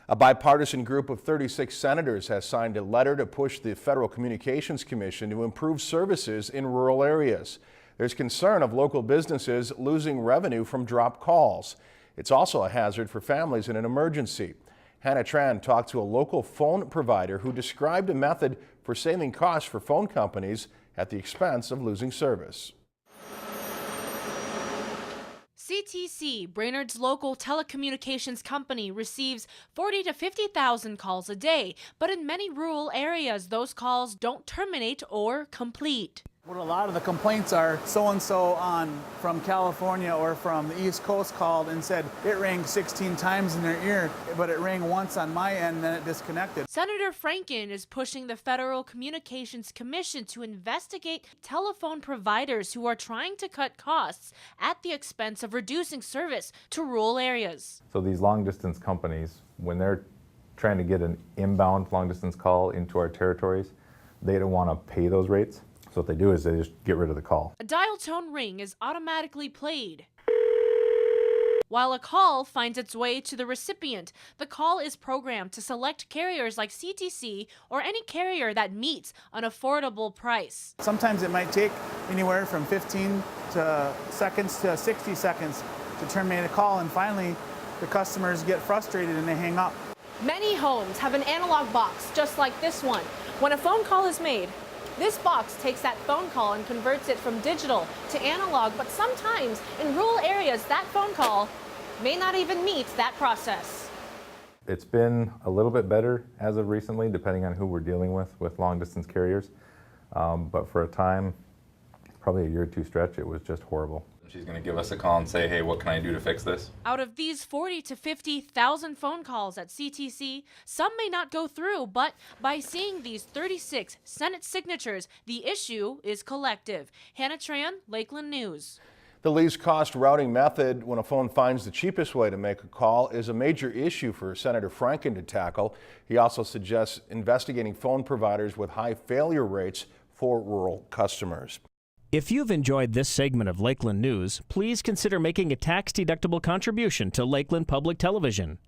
A bipartisan group of 36 senators has signed a letter to push the Federal Communications Commission to improve services in rural areas. There's concern of local businesses losing revenue from dropped calls. It's also a hazard for families in an emergency. Hannah Tran talked to a local phone provider who described a method for saving costs for phone companies at the expense of losing service. CTC, Brainerd's local telecommunications company, receives 40 to 50,000 calls a day, but in many rural areas, those calls don't terminate or complete. What a lot of the complaints are, so-and-so from California or from the East Coast called and said it rang 16 times in their ear, but it rang once on my end, then it disconnected. Senator Franken is pushing the Federal Communications Commission to investigate telephone providers who are trying to cut costs at the expense of reducing service to rural areas. So these long-distance companies, when they're trying to get an inbound long-distance call into our territories, they don't want to pay those rates. So what they do is they just get rid of the call. A dial tone ring is automatically played. While a call finds its way to the recipient, the call is programmed to select carriers like CTC or any carrier that meets an affordable price. Sometimes it might take anywhere from 15 seconds to 60 seconds to terminate a call, and finally the customers get frustrated and they hang up. Many homes have an analog box just like this one. When a phone call is made, this box takes that phone call and converts it from digital to analog, but sometimes in rural areas that phone call may not even meet that process. It's been a little bit better as of recently, depending on who we're dealing with long distance carriers. But for a time, probably a year or two stretch, it was just horrible. She's going to give us a call and say, hey, what can I do to fix this? Out of these 40 to 50,000 phone calls at CTC, some may not go through, but by seeing these 36 Senate signatures, the issue is collective. Hannah Tran, Lakeland News. The least cost routing method, when a phone finds the cheapest way to make a call, is a major issue for Senator Franken to tackle. He also suggests investigating phone providers with high failure rates for rural customers. If you've enjoyed this segment of Lakeland News, please consider making a tax-deductible contribution to Lakeland Public Television.